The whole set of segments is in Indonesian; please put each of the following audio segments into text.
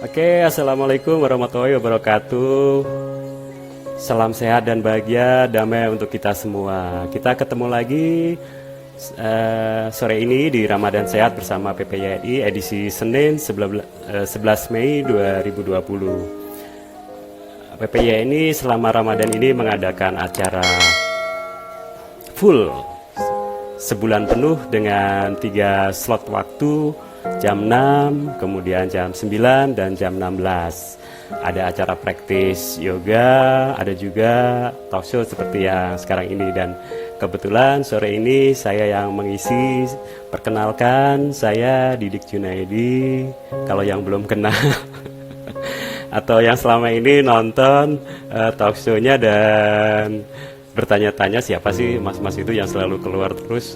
Oke, assalamualaikum warahmatullahi wabarakatuh. Salam sehat dan bahagia, damai untuk kita semua. Kita ketemu lagi sore ini di Ramadan Sehat bersama PPYNI edisi Senin 11 Mei 2020. PPYNI selama Ramadan ini mengadakan acara full sebulan penuh dengan 3 slot waktu, jam 6, kemudian jam 9 dan jam 16. Ada acara praktis yoga, ada juga talk show seperti yang sekarang ini. Dan kebetulan sore ini saya yang mengisi. Perkenalkan, saya Didik Junaidi. Kalau yang belum kenal atau yang selama ini nonton talk show-nya dan bertanya-tanya siapa sih mas-mas itu yang selalu keluar terus.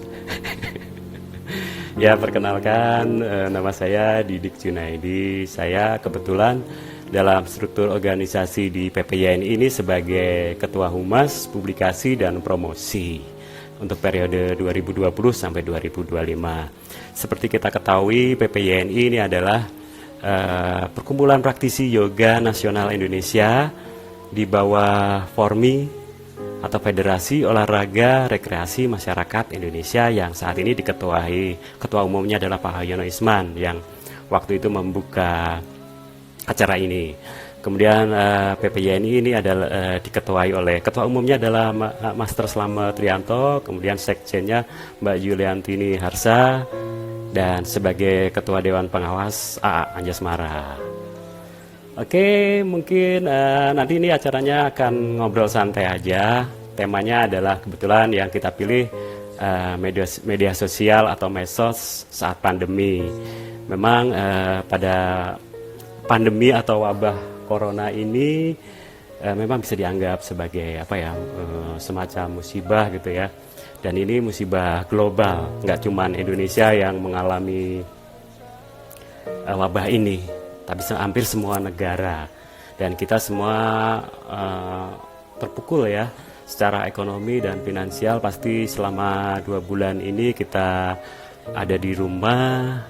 Ya, perkenalkan, nama saya Didik Junaidi. Saya kebetulan dalam struktur organisasi di PPYNI ini sebagai Ketua Humas, Publikasi dan Promosi untuk periode 2020 sampai 2025. Seperti kita ketahui, PPYNI ini adalah perkumpulan praktisi yoga nasional Indonesia di bawah Formi atau Federasi Olahraga Rekreasi Masyarakat Indonesia yang saat ini diketuai ketua umumnya adalah Pak Haryono Isman yang waktu itu membuka acara ini. Kemudian PPYNI ini adalah diketuai oleh ketua umumnya adalah Master Slamet Trianto, kemudian sekjennya Mbak Yuliantini Harsa, dan sebagai ketua Dewan Pengawas AA Anjasmara. Oke, mungkin nanti ini acaranya akan ngobrol santai aja. Temanya adalah kebetulan yang kita pilih media sosial atau medsos saat pandemi. Memang pada pandemi atau wabah corona ini memang bisa dianggap sebagai semacam musibah gitu ya. Dan ini musibah global, nggak cuma Indonesia yang mengalami wabah ini, tapi hampir semua negara. Dan kita semua terpukul ya secara ekonomi dan finansial. Pasti selama 2 bulan ini kita ada di rumah.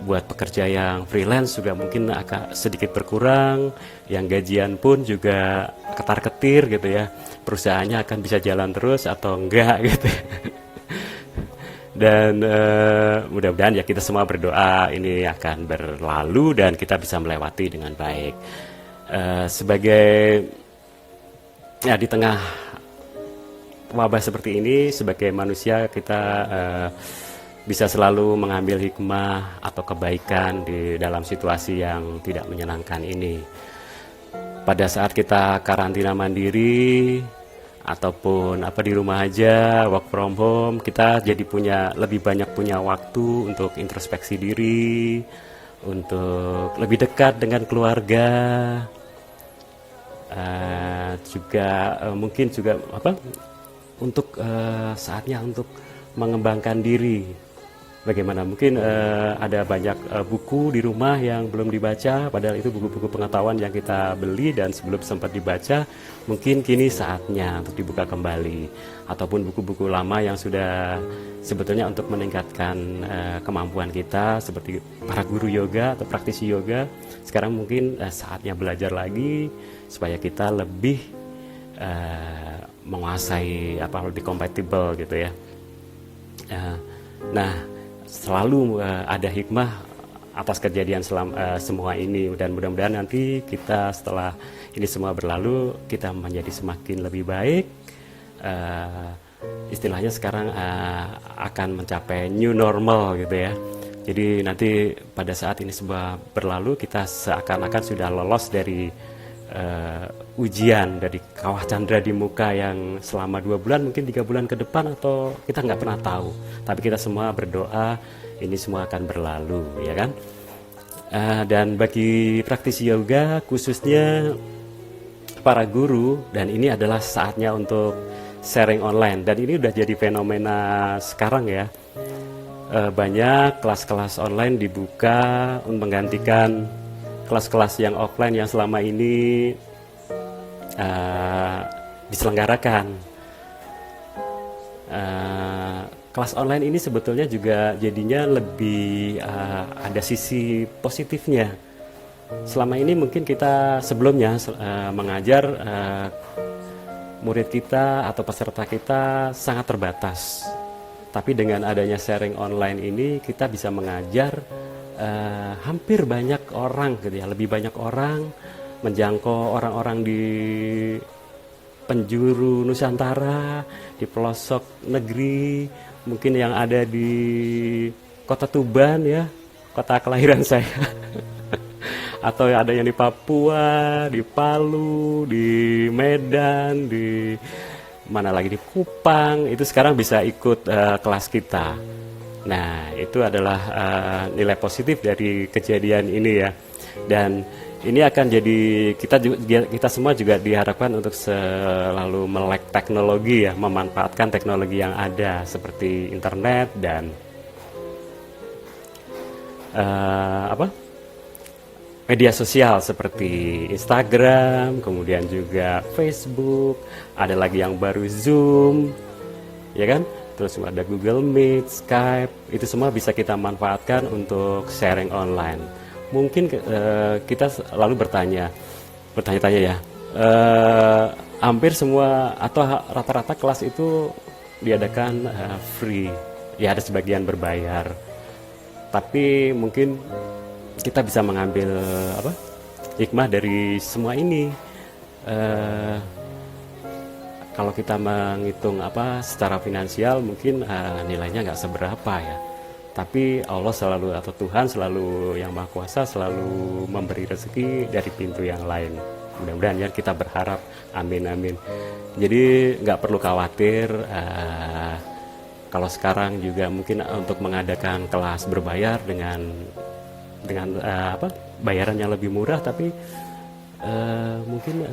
Buat pekerja yang freelance juga mungkin agak sedikit berkurang, yang gajian pun juga ketar-ketir gitu ya. Perusahaannya akan bisa jalan terus atau enggak gitu. Dan mudah-mudahan ya kita semua berdoa ini akan berlalu dan kita bisa melewati dengan baik. Sebagai ya di tengah wabah seperti ini, sebagai manusia kita bisa selalu mengambil hikmah atau kebaikan di dalam situasi yang tidak menyenangkan ini. Pada saat kita karantina mandiri ataupun di rumah aja, work from home, kita jadi lebih banyak punya waktu untuk introspeksi diri, untuk lebih dekat dengan keluarga, mungkin juga untuk saatnya untuk mengembangkan diri. Bagaimana mungkin ada banyak buku di rumah yang belum dibaca, padahal itu buku-buku pengetahuan yang kita beli dan sebelum sempat dibaca, mungkin kini saatnya untuk dibuka kembali. Ataupun buku-buku lama yang sudah sebetulnya untuk meningkatkan kemampuan kita, seperti para guru yoga atau praktisi yoga, sekarang mungkin saatnya belajar lagi supaya kita lebih menguasai lebih kompatibel gitu ya. Nah, selalu ada hikmah atas kejadian semua ini, dan mudah-mudahan nanti kita setelah ini semua berlalu kita menjadi semakin lebih baik. Istilahnya sekarang akan mencapai new normal gitu ya. Jadi nanti pada saat ini semua berlalu kita seakan-akan sudah lolos dari ujian dari kawah candra di muka yang selama 2 bulan, mungkin 3 bulan ke depan, atau kita nggak pernah tahu. Tapi kita semua berdoa ini semua akan berlalu, ya kan? Dan bagi praktisi yoga, khususnya para guru, dan ini adalah saatnya untuk sharing online. Dan ini udah jadi fenomena sekarang ya. Banyak kelas-kelas online dibuka untuk menggantikan kelas-kelas yang offline yang selama ini diselenggarakan. Kelas online ini sebetulnya juga jadinya lebih ada sisi positifnya. selama ini mungkin kita sebelumnya mengajar murid kita atau peserta kita sangat terbatas. Tapi dengan adanya sharing online ini kita bisa mengajar hampir banyak orang gitu ya, lebih banyak orang, menjangkau orang-orang di penjuru Nusantara, di pelosok negeri, mungkin yang ada di kota Tuban ya, kota kelahiran saya. Atau ada yang di Papua, di Palu, di Medan, di mana lagi, di Kupang, itu sekarang bisa ikut kelas kita. Nah, itu adalah nilai positif dari kejadian ini ya. Dan ini akan jadi kita semua juga diharapkan untuk selalu melek teknologi ya, memanfaatkan teknologi yang ada seperti internet dan media sosial seperti Instagram, kemudian juga Facebook, ada lagi yang baru Zoom, ya kan? Terus ada Google Meet, Skype, itu semua bisa kita manfaatkan untuk sharing online. Mungkin kita lalu bertanya-tanya ya, hampir semua atau rata-rata kelas itu diadakan free, ya ada sebagian berbayar. Tapi mungkin kita bisa mengambil hikmah dari semua ini. Kalau kita menghitung secara finansial mungkin nilainya nggak seberapa ya. Tapi Allah selalu atau Tuhan selalu yang Maha Kuasa selalu memberi rezeki dari pintu yang lain. Mudah-mudahan ya, kita berharap, amin amin. Jadi nggak perlu khawatir. Kalau sekarang juga mungkin untuk mengadakan kelas berbayar dengan bayaran yang lebih murah, tapi mungkin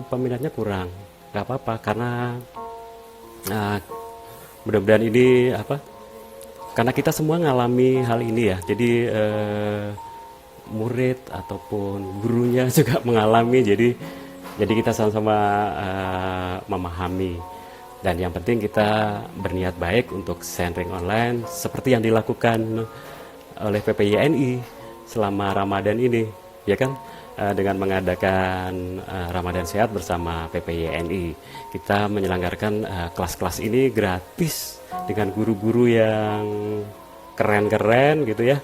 peminatnya kurang. Nggak apa-apa, karena mudah-mudahan ini karena kita semua ngalami hal ini ya, jadi murid ataupun gurunya juga mengalami, jadi kita sama-sama memahami. Dan yang penting kita berniat baik untuk sharing online seperti yang dilakukan oleh PPYNI selama Ramadan ini, ya kan? Dengan mengadakan Ramadan Sehat bersama PPYNI, kita menyelenggarakan kelas-kelas ini gratis dengan guru-guru yang keren-keren gitu ya.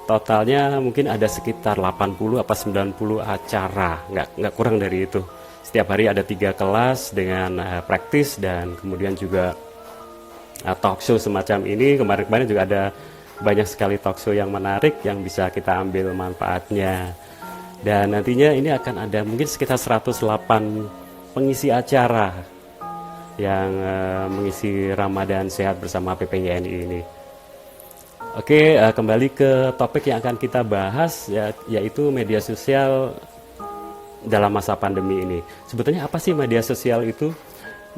Totalnya mungkin ada sekitar 80 apa 90 acara, nggak kurang dari itu. Setiap hari ada 3 kelas dengan praktis dan kemudian juga talk show semacam ini. Kemarin-kemarin juga ada banyak sekali talk show yang menarik yang bisa kita ambil manfaatnya. Dan nantinya ini akan ada mungkin sekitar 108 pengisi acara yang mengisi Ramadan Sehat bersama PPYNI ini. Oke, kembali ke topik yang akan kita bahas yaitu media sosial dalam masa pandemi ini. Sebetulnya apa sih media sosial itu?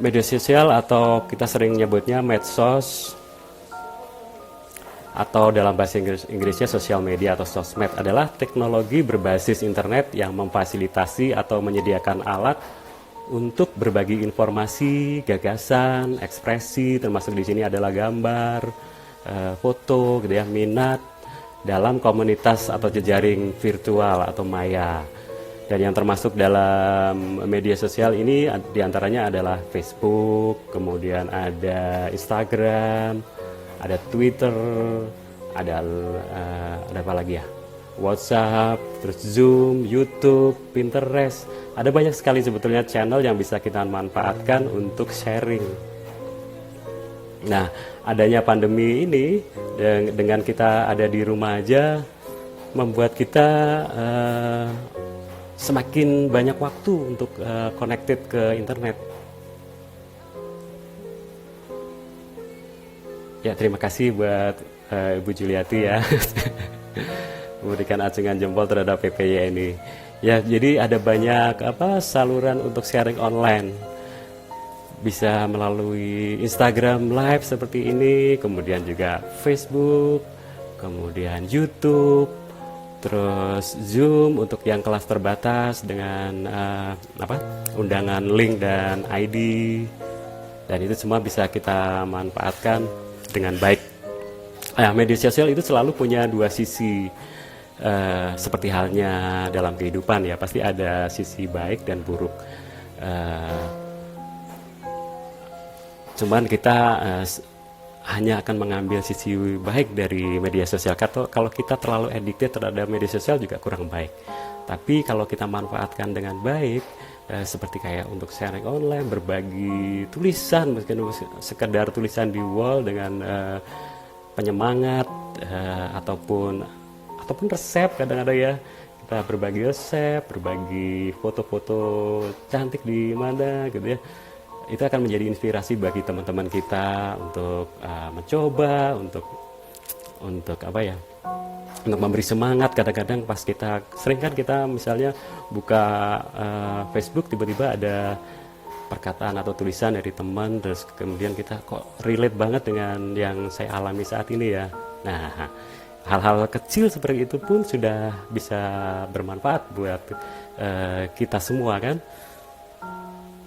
Media sosial atau kita sering nyebutnya medsos, atau dalam bahasa Inggrisnya sosial media atau sosmed, adalah teknologi berbasis internet yang memfasilitasi atau menyediakan alat untuk berbagi informasi, gagasan, ekspresi, termasuk di sini adalah gambar, foto, gitu ya, minat dalam komunitas atau jejaring virtual atau maya. Dan yang termasuk dalam media sosial ini diantaranya adalah Facebook, kemudian ada Instagram, ada Twitter, ada apa lagi ya? WhatsApp, terus Zoom, YouTube, Pinterest. Ada banyak sekali sebetulnya channel yang bisa kita manfaatkan untuk sharing. Nah, adanya pandemi ini dengan kita ada di rumah aja membuat kita semakin banyak waktu untuk connected ke internet. Ya, terima kasih buat Ibu Juliati ya memberikan acungan jempol terhadap PPYNI. Ya, jadi ada banyak saluran untuk sharing online. Bisa melalui Instagram Live seperti ini, kemudian juga Facebook, kemudian YouTube, terus Zoom untuk yang kelas terbatas dengan undangan link dan ID. Dan itu semua bisa kita manfaatkan dengan baik. Media sosial itu selalu punya dua sisi. seperti halnya dalam kehidupan ya, pasti ada sisi baik dan buruk. Eh, Cuman kita hanya akan mengambil sisi baik dari media sosial. Kalau kita terlalu addicted terhadap media sosial juga kurang baik. Tapi kalau kita manfaatkan dengan baik, seperti kayak untuk sharing online, berbagi tulisan, meskipun sekedar tulisan di wall dengan penyemangat, ataupun resep, kadang-kadang ya kita berbagi resep, berbagi foto-foto cantik di mana gitu ya, itu akan menjadi inspirasi bagi teman-teman kita untuk mencoba, untuk apa ya, untuk memberi semangat. Kadang-kadang pas sering kan kita misalnya buka Facebook, tiba-tiba ada perkataan atau tulisan dari teman, terus kemudian kita kok relate banget dengan yang saya alami saat ini ya. Nah, hal-hal kecil seperti itu pun sudah bisa bermanfaat buat kita semua kan.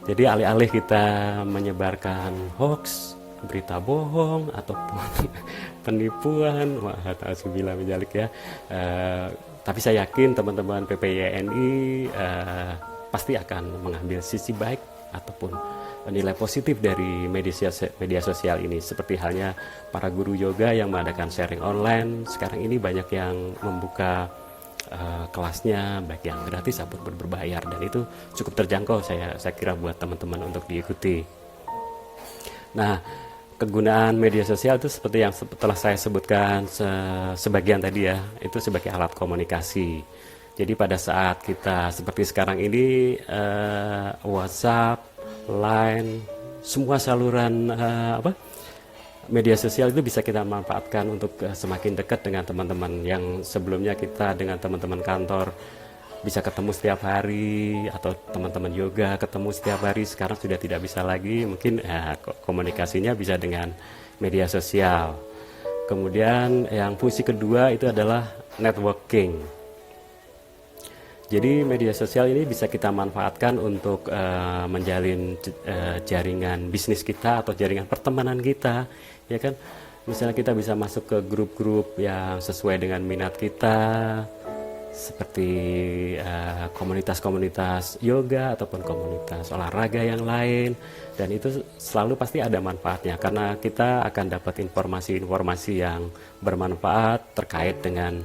Jadi alih-alih kita menyebarkan hoax, berita bohong, ataupun penipuan, wah ta'udzubillah min dzalik ya. Tapi saya yakin teman-teman PPYNI pasti akan mengambil sisi baik ataupun nilai positif dari media sosial ini. Seperti halnya para guru yoga yang mengadakan sharing online. Sekarang ini banyak yang membuka kelasnya, baik yang gratis ataupun berbayar, dan itu cukup terjangkau saya kira buat teman-teman untuk diikuti. Nah, kegunaan media sosial itu seperti yang telah saya sebutkan sebagian tadi ya, itu sebagai alat komunikasi. Jadi pada saat kita seperti sekarang ini, WhatsApp, Line, semua saluran media sosial itu bisa kita manfaatkan untuk semakin dekat dengan teman-teman yang sebelumnya kita dengan teman-teman kantor bisa ketemu setiap hari, atau teman-teman yoga ketemu setiap hari, sekarang sudah tidak bisa lagi. Mungkin komunikasinya bisa dengan media sosial. Kemudian yang fungsi kedua itu adalah networking. Jadi media sosial ini bisa kita manfaatkan untuk menjalin jaringan bisnis kita atau jaringan pertemanan kita, ya kan? Misalnya kita bisa masuk ke grup-grup yang sesuai dengan minat kita, seperti komunitas-komunitas yoga ataupun komunitas olahraga yang lain, dan itu selalu pasti ada manfaatnya karena kita akan dapat informasi-informasi yang bermanfaat terkait dengan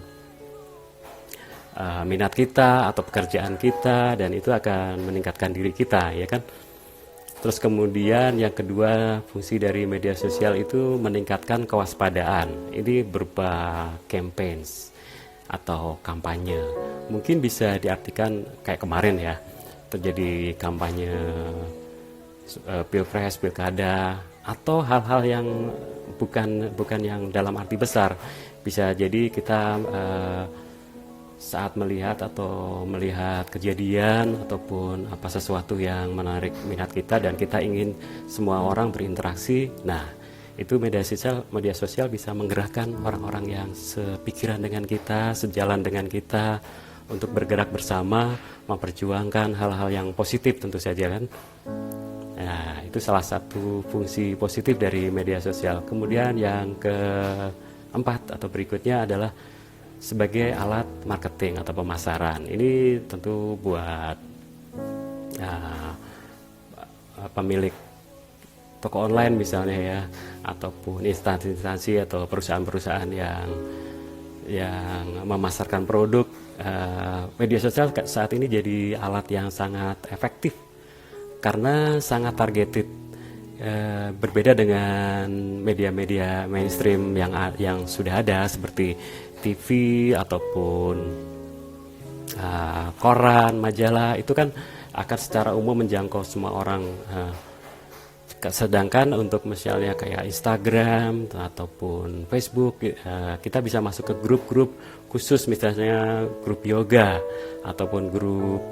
minat kita atau pekerjaan kita, dan itu akan meningkatkan diri kita, ya kan. Terus kemudian yang kedua, fungsi dari media sosial itu meningkatkan kewaspadaan. Ini berupa campaigns atau kampanye. Mungkin bisa diartikan kayak kemarin ya, terjadi kampanye pilpres, pilkada, atau hal-hal yang bukan yang dalam arti besar. Bisa jadi kita saat melihat kejadian ataupun sesuatu yang menarik minat kita dan kita ingin semua orang berinteraksi. Nah, itu media sosial bisa menggerakkan orang-orang yang sepikiran dengan kita, sejalan dengan kita untuk bergerak bersama, memperjuangkan hal-hal yang positif tentu saja kan. Nah, itu salah satu fungsi positif dari media sosial. Kemudian yang keempat atau berikutnya adalah sebagai alat marketing atau pemasaran. Ini tentu buat pemilik toko online misalnya ya, ataupun instansi-instansi atau perusahaan-perusahaan yang memasarkan produk. Media sosial saat ini jadi alat yang sangat efektif karena sangat targeted. Berbeda dengan media-media mainstream yang sudah ada seperti TV ataupun koran, majalah, itu kan akan secara umum menjangkau semua orang. Sedangkan untuk misalnya kayak Instagram ataupun Facebook, kita bisa masuk ke grup-grup khusus, misalnya grup yoga ataupun grup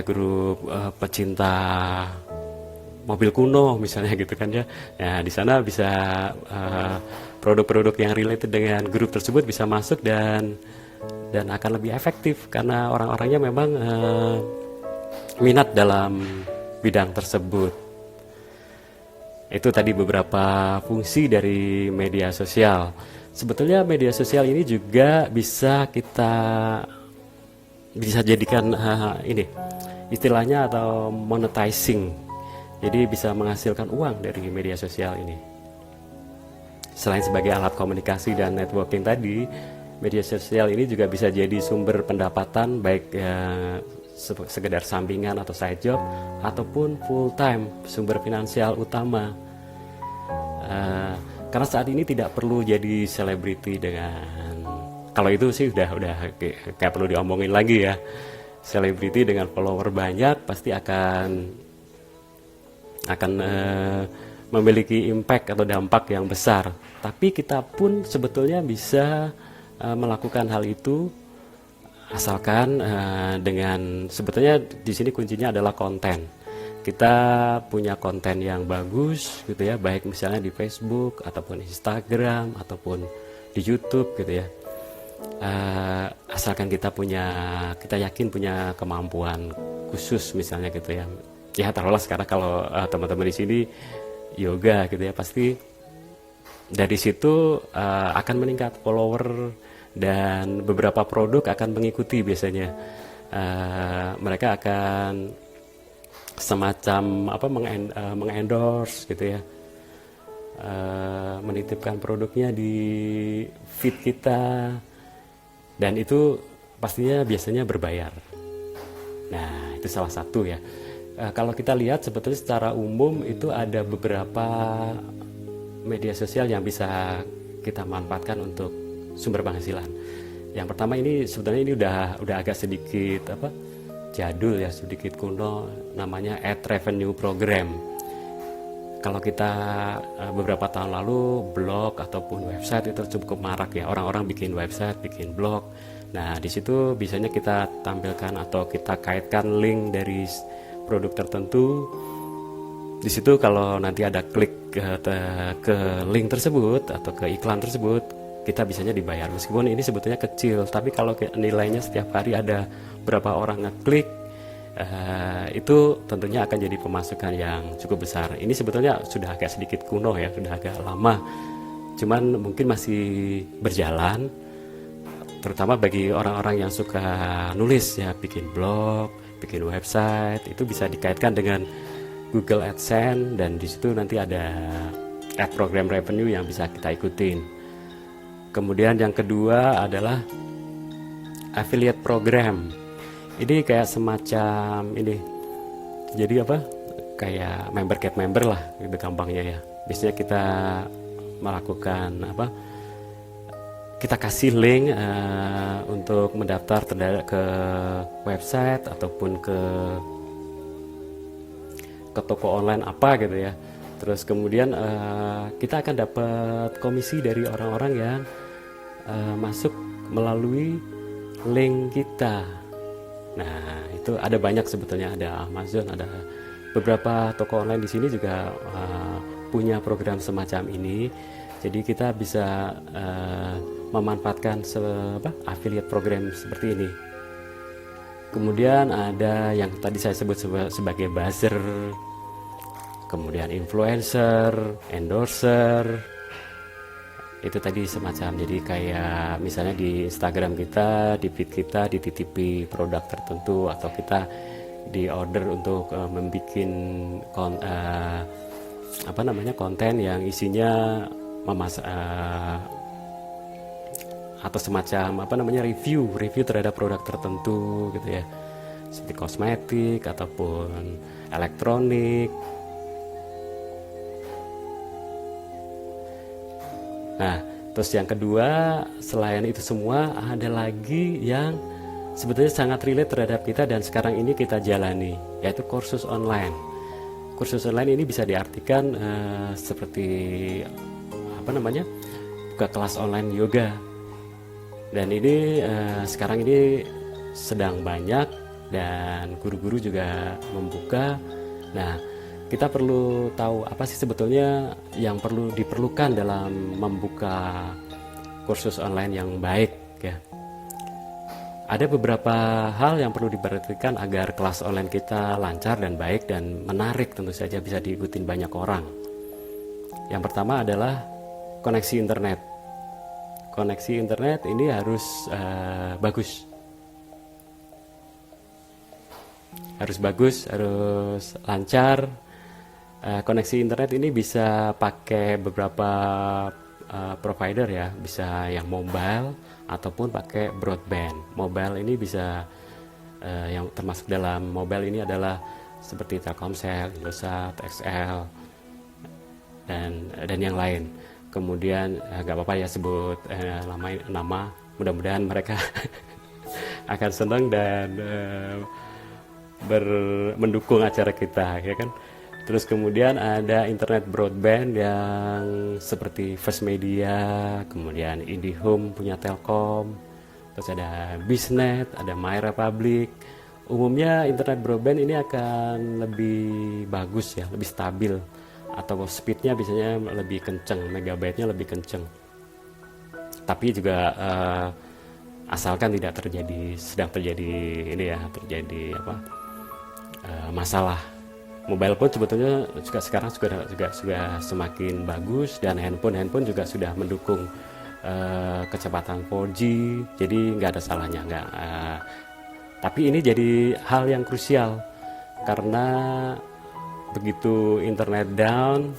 grup pecinta mobil kuno misalnya gitu kan ya. Nah, di sana bisa produk-produk yang related dengan grup tersebut bisa masuk dan akan lebih efektif karena orang-orangnya memang minat dalam bidang tersebut. Itu tadi beberapa fungsi dari media sosial. sebetulnya media sosial ini juga bisa jadikan ini istilahnya atau monetizing. Jadi bisa menghasilkan uang dari media sosial ini. Selain sebagai alat komunikasi dan networking tadi, media sosial ini juga bisa jadi sumber pendapatan, baik sekedar sampingan atau side job ataupun full time sumber finansial utama. Karena saat ini tidak perlu jadi selebriti dengan, kalau itu sih udah kayak perlu diomongin lagi ya. Selebriti dengan follower banyak pasti akan memiliki impact atau dampak yang besar. Tapi kita pun sebetulnya bisa melakukan hal itu asalkan dengan, sebetulnya di sini kuncinya adalah konten. Kita punya konten yang bagus gitu ya, baik misalnya di Facebook ataupun Instagram ataupun di YouTube gitu ya. Asalkan kita yakin punya kemampuan khusus misalnya gitu ya. Ya taruhlah sekarang kalau teman-teman di sini yoga gitu ya, pasti dari situ akan meningkat follower dan beberapa produk akan mengikuti biasanya. Mereka akan semacam mengendorse gitu ya, menitipkan produknya di feed kita, dan itu pastinya biasanya berbayar. Nah itu salah satu ya. Kalau kita lihat sebetulnya secara umum itu ada beberapa media sosial yang bisa kita manfaatkan untuk sumber penghasilan. Yang pertama ini sebetulnya ini udah agak sedikit jadul ya, sedikit kuno, namanya ad revenue program. Kalau kita beberapa tahun lalu blog ataupun website itu cukup marak ya, orang-orang bikin website, bikin blog. Nah di situ biasanya kita tampilkan atau kita kaitkan link dari produk tertentu. Di situ kalau nanti ada klik ke link tersebut atau ke iklan tersebut, kita bisanya dibayar. Meskipun ini sebetulnya kecil, tapi kalau nilainya setiap hari ada berapa orang ngeklik, itu tentunya akan jadi pemasukan yang cukup besar. Ini sebetulnya sudah agak sedikit kuno ya, sudah agak lama, cuman mungkin masih berjalan, terutama bagi orang-orang yang suka nulis ya, bikin blog, bikin website. Itu bisa dikaitkan dengan Google AdSense, dan di situ nanti ada ad program revenue yang bisa kita ikutin. Kemudian yang kedua adalah affiliate program. Ini kayak semacam ini, jadi kayak member get member lah gitu gampangnya ya. Biasanya kita melakukan kita kasih link untuk mendaftar ke website ataupun ke toko online apa gitu ya. Terus kemudian kita akan dapat komisi dari orang-orang yang masuk melalui link kita. Nah itu ada banyak sebetulnya, ada Amazon, ada beberapa toko online di sini juga punya program semacam ini. Jadi kita bisa memanfaatkan affiliate program seperti ini. Kemudian ada yang tadi saya sebut sebagai buzzer, kemudian influencer, endorser. Itu tadi semacam, jadi kayak misalnya di Instagram kita, di feed kita dititipi produk tertentu, atau kita di order untuk membuat konten yang isinya atau semacam review terhadap produk tertentu gitu ya, seperti kosmetik ataupun elektronik. Nah terus yang kedua, selain itu semua ada lagi yang sebetulnya sangat relate terhadap kita dan sekarang ini kita jalani, yaitu kursus online. Kursus online ini bisa diartikan seperti buka kelas online yoga. Dan ini sekarang ini sedang banyak dan guru-guru juga membuka. Nah kita perlu tahu apa sih sebetulnya yang diperlukan dalam membuka kursus online yang baik ya. Ada beberapa hal yang perlu diperhatikan agar kelas online kita lancar dan baik dan menarik, tentu saja bisa diikutin banyak orang. Yang pertama adalah koneksi internet. koneksi internet ini harus bagus. Harus lancar. Koneksi internet ini bisa pakai beberapa provider ya, bisa yang mobile ataupun pakai broadband. Mobile ini bisa yang termasuk dalam mobile ini adalah seperti Telkomsel, Indosat, XL, dan yang lain. Kemudian nggak apa-apa ya sebut nama, mudah-mudahan mereka akan senang dan mendukung acara kita, ya kan. Terus kemudian ada internet broadband yang seperti First Media, kemudian IndiHome punya Telkom, terus ada Biznet, ada MyRepublic. Umumnya internet broadband ini akan lebih bagus ya, lebih stabil, atau speednya biasanya lebih kenceng, megabyte-nya lebih kenceng. Tapi juga asalkan tidak sedang terjadi masalah. Mobile pun sebetulnya juga sekarang sudah semakin bagus, dan handphone juga sudah mendukung kecepatan 4G, jadi nggak ada salahnya. Tapi ini jadi hal yang krusial karena begitu internet down,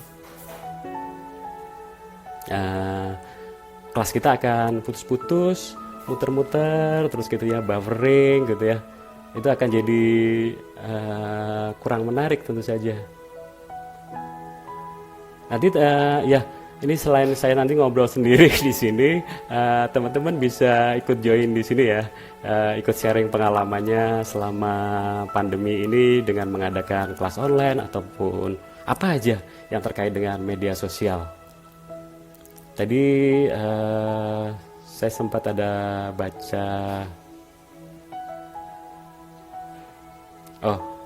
kelas kita akan putus-putus, muter-muter terus gitu ya, buffering gitu ya. Itu akan jadi kurang menarik tentu saja. Nanti ya, ini selain saya nanti ngobrol sendiri di sini, teman-teman bisa ikut join di sini ya, ikut sharing pengalamannya selama pandemi ini dengan mengadakan kelas online ataupun apa aja yang terkait dengan media sosial. Tadi saya sempat ada baca,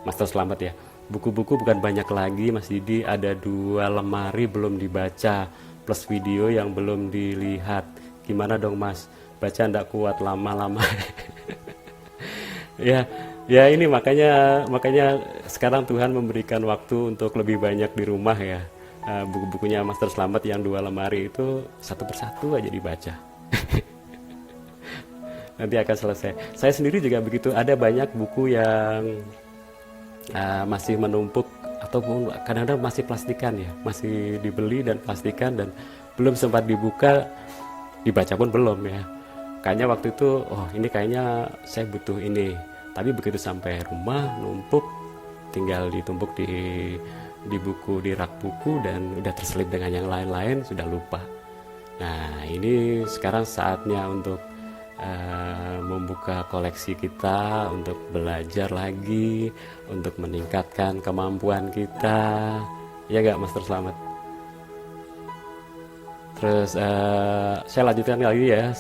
Master Selamat ya. Buku-buku bukan banyak lagi Mas Didi, ada 2 lemari belum dibaca plus video yang belum dilihat. Gimana dong Mas? Baca ndak kuat lama-lama. ya ini makanya sekarang Tuhan memberikan waktu untuk lebih banyak di rumah ya. Buku-bukunya Master Selamat yang 2 lemari itu satu persatu aja dibaca. Nanti akan selesai. Saya sendiri juga begitu, ada banyak buku yang masih menumpuk ataupun kadang-kadang masih plastikan ya, masih dibeli dan plastikan dan belum sempat dibuka, dibaca pun belum ya. Kayaknya waktu itu ini kayaknya saya butuh ini, tapi begitu sampai rumah numpuk, tinggal ditumpuk di buku, di rak buku, dan udah terselip dengan yang lain-lain, sudah lupa. Nah ini sekarang saatnya untuk membuka koleksi kita, untuk belajar lagi, untuk meningkatkan kemampuan kita, ya gak Master Selamat? Terus saya lanjutkan lagi ya,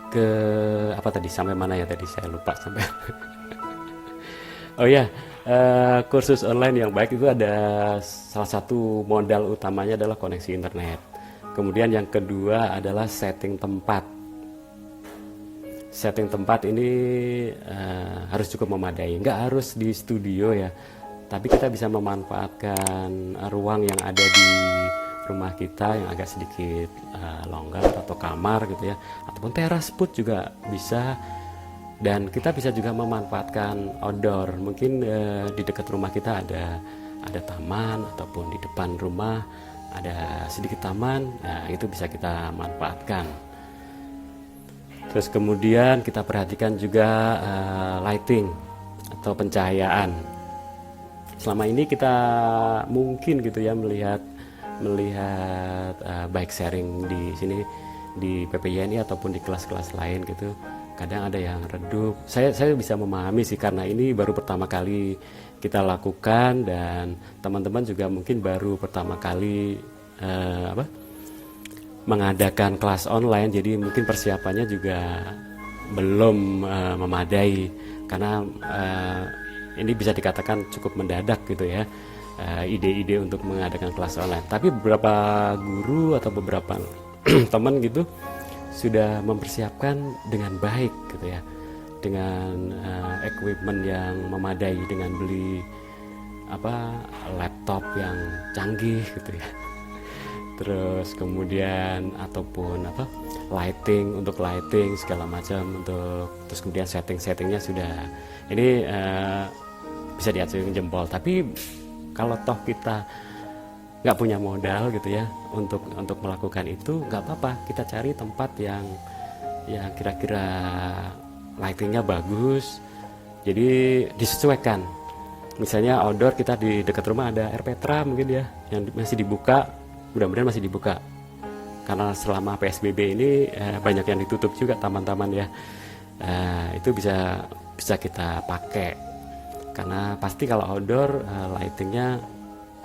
ke apa tadi, sampai mana ya tadi, saya lupa sampai. Kursus online yang baik itu ada salah satu modal utamanya adalah koneksi internet. Kemudian yang kedua adalah setting tempat. Setting tempat ini harus cukup memadai. Nggak harus di studio ya, tapi kita bisa memanfaatkan ruang yang ada di rumah kita yang agak sedikit longgar, atau kamar gitu ya, ataupun teras pun juga bisa. Dan kita bisa juga memanfaatkan outdoor. Mungkin di dekat rumah kita ada taman, ataupun di depan rumah ada sedikit taman, nah itu bisa kita manfaatkan. Terus kemudian kita perhatikan juga lighting atau pencahayaan. Selama ini kita mungkin gitu ya melihat bike sharing di sini di PPYNI ataupun di kelas-kelas lain gitu, kadang ada yang redup. Saya bisa memahami sih, karena ini baru pertama kali kita lakukan, dan teman-teman juga mungkin baru pertama kali mengadakan kelas online, jadi mungkin persiapannya juga belum memadai, karena ini bisa dikatakan cukup mendadak gitu ya, ide-ide untuk mengadakan kelas online. Tapi beberapa guru atau beberapa teman gitu sudah mempersiapkan dengan baik gitu ya, dengan equipment yang memadai, dengan beli laptop yang canggih gitu ya. terus kemudian ataupun apa untuk lighting segala macam untuk, terus kemudian settingnya sudah ini bisa diacungin jempol. Tapi kalau toh kita nggak punya modal gitu ya untuk melakukan itu, nggak apa-apa, kita cari tempat yang kira-kira lightingnya bagus, jadi disesuaikan. Misalnya outdoor, kita di dekat rumah ada air Petra mungkin ya yang masih dibuka, mudah-mudahan masih dibuka karena selama PSBB ini banyak yang ditutup juga taman-taman ya. Itu bisa kita pakai karena pasti kalau outdoor lightingnya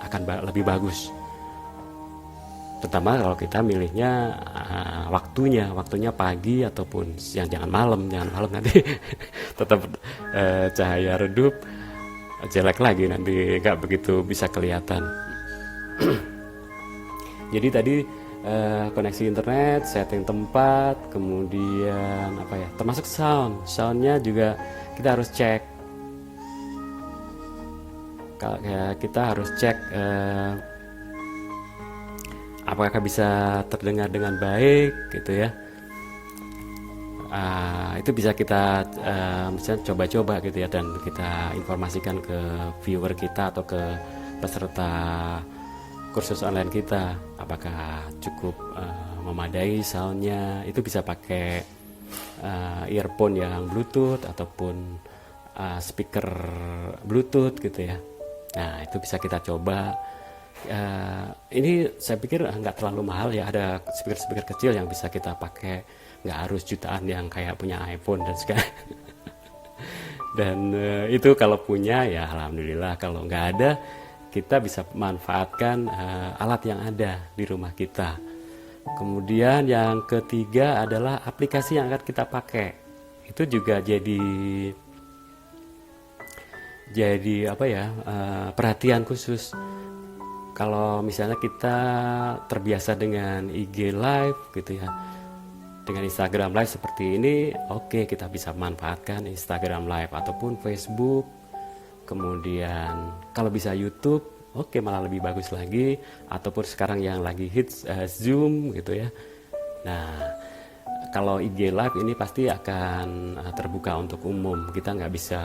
akan lebih bagus, terutama kalau kita milihnya waktunya pagi ataupun siang, jangan malam nanti tetap cahaya redup, jelek lagi, nanti nggak begitu bisa kelihatan. Jadi tadi koneksi internet, setting tempat, kemudian apa ya, termasuk soundnya juga kita harus cek. Kita harus cek apakah bisa terdengar dengan baik gitu ya. Itu bisa kita misalnya coba-coba gitu ya, dan kita informasikan ke viewer kita atau ke peserta kursus online kita apakah cukup memadai soundnya. Itu bisa pakai earphone yang Bluetooth ataupun speaker Bluetooth gitu ya. Nah itu bisa kita coba. Ini saya pikir nggak terlalu mahal ya, ada speaker kecil yang bisa kita pakai, nggak harus jutaan yang kayak punya iPhone dan segala. Dan itu kalau punya ya alhamdulillah, kalau nggak ada kita bisa manfaatkan alat yang ada di rumah kita. Kemudian yang ketiga adalah aplikasi yang akan kita pakai. Itu juga jadi apa ya, perhatian khusus. Kalau misalnya kita terbiasa dengan IG Live gitu ya, dengan Instagram Live seperti ini, oke, kita bisa manfaatkan Instagram Live ataupun Facebook. Kemudian kalau bisa YouTube, oke, malah lebih bagus lagi. Ataupun sekarang yang lagi hits Zoom gitu ya. Nah kalau IG Live ini pasti akan terbuka untuk umum. Kita nggak bisa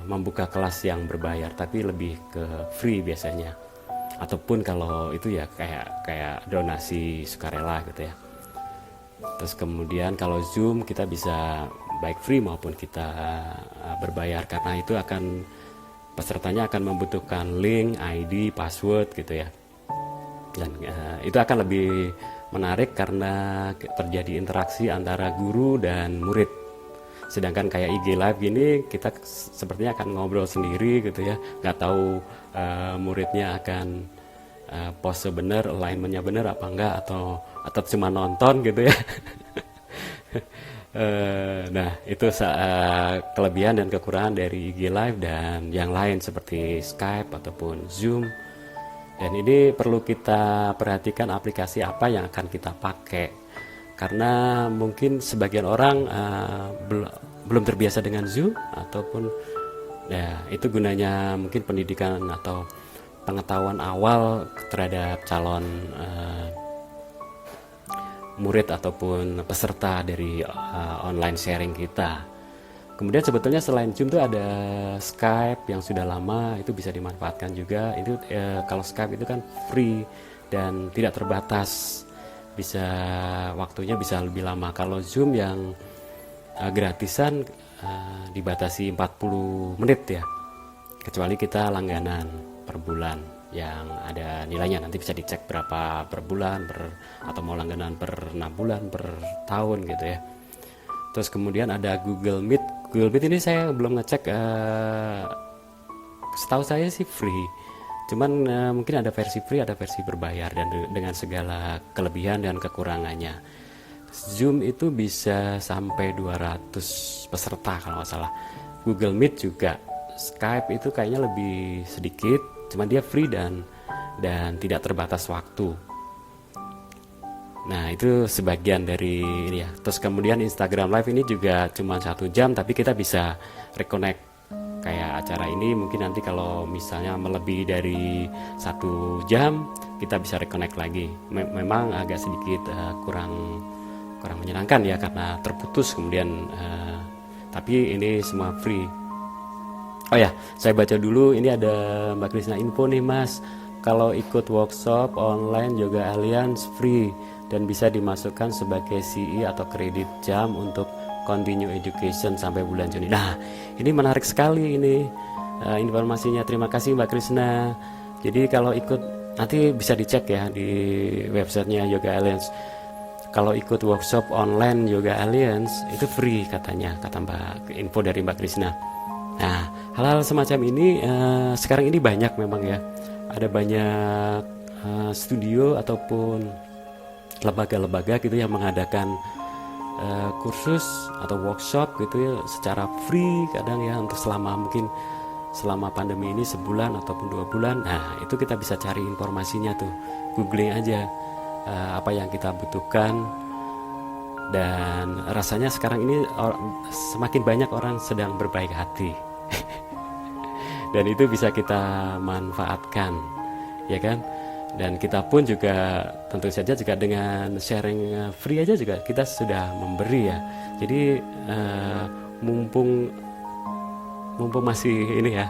membuka kelas yang berbayar, tapi lebih ke free biasanya. Ataupun kalau itu ya kayak donasi sukarela gitu ya. Terus kemudian kalau Zoom kita bisa baik free maupun kita berbayar, karena itu akan pesertanya akan membutuhkan link, ID, password gitu ya. Dan itu akan lebih menarik karena terjadi interaksi antara guru dan murid. Sedangkan kayak IG Live gini, kita sepertinya akan ngobrol sendiri gitu ya, nggak tahu muridnya akan pose bener, alignmentnya bener apa enggak, atau cuma nonton gitu ya. Nah itu kelebihan dan kekurangan dari IG Live dan yang lain seperti Skype ataupun Zoom. Dan ini perlu kita perhatikan aplikasi apa yang akan kita pakai. Karena mungkin sebagian orang belum terbiasa dengan Zoom, ataupun ya itu gunanya mungkin pendidikan atau pengetahuan awal terhadap calon murid ataupun peserta dari online sharing kita. Kemudian sebetulnya selain Zoom itu ada Skype yang sudah lama, itu bisa dimanfaatkan juga. Itu kalau Skype itu kan free dan tidak terbatas. Waktunya bisa lebih lama. Kalau Zoom yang gratisan dibatasi 40 menit ya, kecuali kita langganan per bulan yang ada nilainya, nanti bisa dicek berapa per bulan atau mau langganan per 6 bulan, per tahun gitu ya. Terus kemudian ada Google Meet. Google Meet ini saya belum ngecek, setahu saya sih free. Cuman mungkin ada versi free, ada versi berbayar, dan dengan segala kelebihan dan kekurangannya. Zoom itu bisa sampai 200 peserta kalau nggak salah. Google Meet juga. Skype itu kayaknya lebih sedikit, cuman dia free dan tidak terbatas waktu. Nah itu sebagian dari ini ya. Terus kemudian Instagram Live ini juga cuma 1 jam, tapi kita bisa reconnect. Kayak acara ini mungkin nanti kalau misalnya melebihi dari 1 jam, kita bisa reconnect lagi. Memang agak sedikit kurang menyenangkan ya, karena terputus kemudian, tapi ini semua free. Oh ya, saya baca dulu, ini ada Mbak Krisna info nih Mas, kalau ikut workshop online Yoga Alliance free dan bisa dimasukkan sebagai CE atau kredit jam untuk continue education sampai bulan Juni. Nah, ini menarik sekali ini informasinya. Terima kasih Mbak Krisna. Jadi kalau ikut, nanti bisa dicek ya di websitenya Yoga Alliance. Kalau ikut workshop online Yoga Alliance itu free katanya, kata info dari Mbak Krisna. Nah, hal-hal semacam ini sekarang ini banyak memang ya. Ada banyak studio ataupun lembaga-lembaga gitu yang mengadakan kursus atau workshop gitu ya secara free kadang ya, untuk mungkin selama pandemi ini sebulan ataupun 2 bulan. Nah, itu kita bisa cari informasinya tuh, googling aja apa yang kita butuhkan. Dan rasanya sekarang ini semakin banyak orang sedang berbaik hati dan itu bisa kita manfaatkan, ya kan? Dan kita pun juga tentu saja juga dengan sharing free aja juga kita sudah memberi ya. Jadi mumpung masih ini ya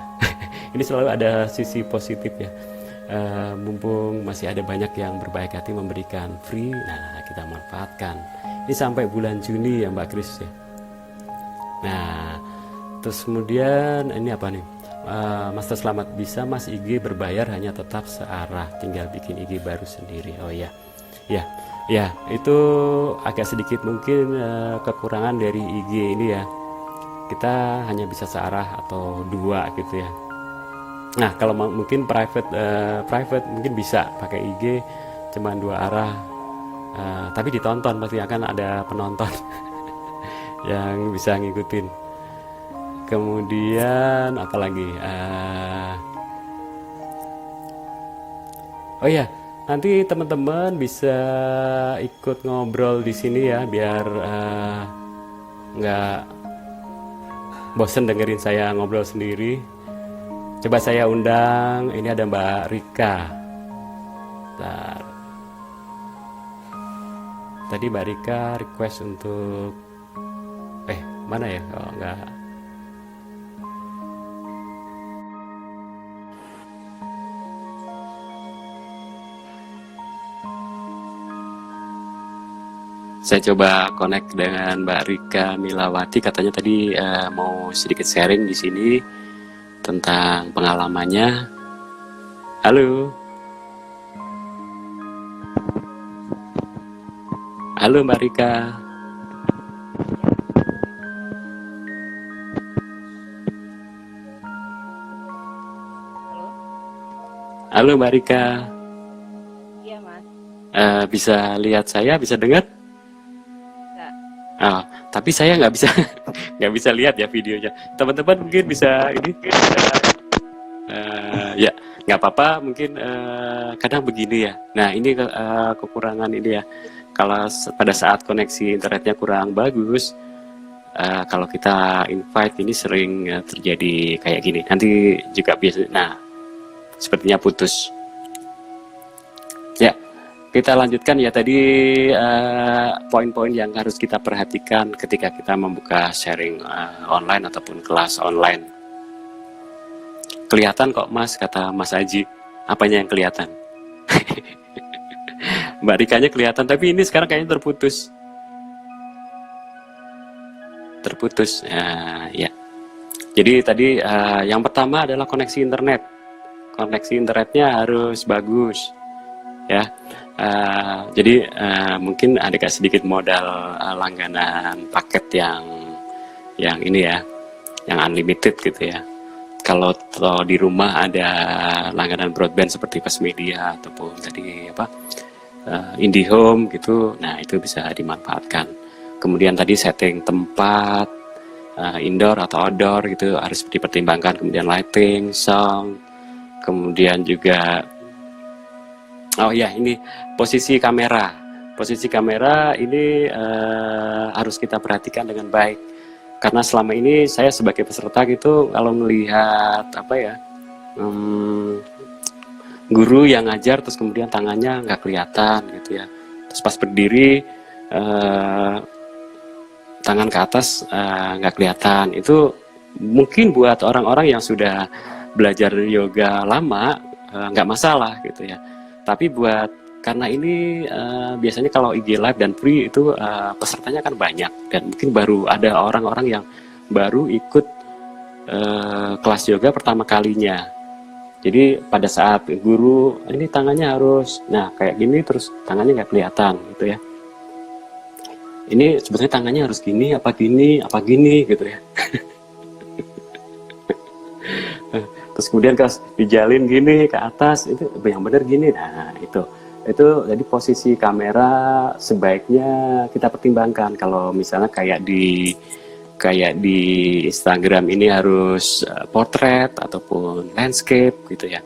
ini selalu ada sisi positif ya. Mumpung masih ada banyak yang berbaik hati memberikan free, nah kita manfaatkan. Ini sampai bulan Juni ya Mbak Kris ya. Nah, terus kemudian ini apa nih? Master selamat, bisa Mas IG berbayar hanya tetap searah, tinggal bikin IG baru sendiri. Oh ya, ya itu agak sedikit mungkin kekurangan dari IG ini ya. Kita hanya bisa searah atau 2 gitu ya. Nah, kalau mungkin private mungkin bisa pakai IG cuma 2 arah, tapi ditonton, pasti akan ada penonton yang bisa ngikutin. Kemudian apalagi? Oh ya, nanti teman-teman bisa ikut ngobrol di sini ya, biar nggak bosen dengerin saya ngobrol sendiri. Coba saya undang, ini ada Mbak Rika. Bentar. Tadi Mbak Rika request untuk mana ya? Oh, enggak. Saya coba connect dengan Mbak Rika Milawati, katanya tadi mau sedikit sharing di sini tentang pengalamannya. Halo. Halo Mbak Rika. Halo Mbak Rika. Iya Mas. Bisa lihat saya, bisa dengar? Tapi saya nggak bisa nggak bisa lihat ya videonya. Teman-teman mungkin bisa ini ya nggak apa-apa, mungkin kadang begini ya. Nah, ini kekurangan ini ya. Kalau pada saat koneksi internetnya kurang bagus, kalau kita invite ini sering terjadi kayak gini. Nanti juga biasa. Nah, sepertinya putus. Ya. Kita lanjutkan ya, tadi poin-poin yang harus kita perhatikan ketika kita membuka sharing online ataupun kelas online. Kelihatan kok Mas, kata Mas Aji. Apanya yang kelihatan? Mbak Rikanya kelihatan, tapi ini sekarang kayaknya terputus. Ya. Jadi tadi yang pertama adalah koneksi internet. Koneksi internetnya harus bagus. Ya. Jadi mungkin ada sedikit modal langganan paket yang ini ya, yang unlimited gitu ya. Kalau di rumah ada langganan broadband seperti Pasmedia ataupun tadi IndiHome gitu, nah itu bisa dimanfaatkan. Kemudian tadi setting tempat indoor atau outdoor gitu harus dipertimbangkan. Kemudian lighting, sound, kemudian juga ini posisi kamera. Posisi kamera ini harus kita perhatikan dengan baik. Karena selama ini saya sebagai peserta gitu, kalau melihat guru yang ngajar terus kemudian tangannya nggak kelihatan gitu ya. Terus pas berdiri tangan ke atas nggak kelihatan. Itu mungkin buat orang-orang yang sudah belajar yoga lama nggak masalah gitu ya. Tapi karena ini biasanya kalau IG Live dan free itu pesertanya kan banyak, dan mungkin baru ada orang-orang yang baru ikut kelas yoga pertama kalinya. Jadi pada saat guru ini tangannya harus, nah kayak gini terus tangannya nggak kelihatan gitu ya. Ini sebetulnya tangannya harus gini apa gini gitu ya. Terus kemudian kalau dijalin gini ke atas itu yang benar gini. Nah itu jadi posisi kamera sebaiknya kita pertimbangkan. Kalau misalnya kayak di Instagram ini harus portrait ataupun landscape gitu ya.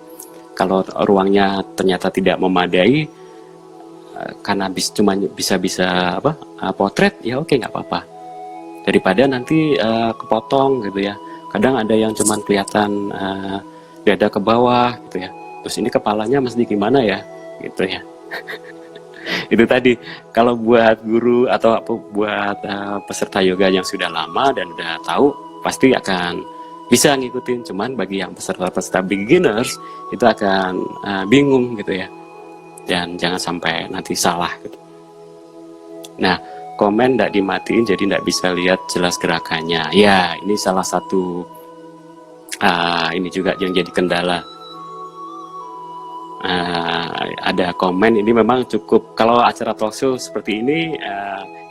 Kalau ruangnya ternyata tidak memadai karena cuma bisa portrait, ya oke, nggak apa-apa. Daripada nanti kepotong gitu ya. Kadang ada yang cuma kelihatan dada ke bawah gitu ya. Terus ini kepalanya mesti gimana ya gitu ya. Itu tadi, kalau buat guru atau buat peserta yoga yang sudah lama dan udah tahu pasti akan bisa ngikutin. Cuman bagi yang peserta beginners itu akan bingung gitu ya, dan jangan sampai nanti salah gitu. Nah, komen tidak dimatiin jadi tidak bisa lihat jelas gerakannya. Ya, ini salah satu ini juga yang jadi kendala. Ada komen ini memang cukup, kalau acara talk show seperti ini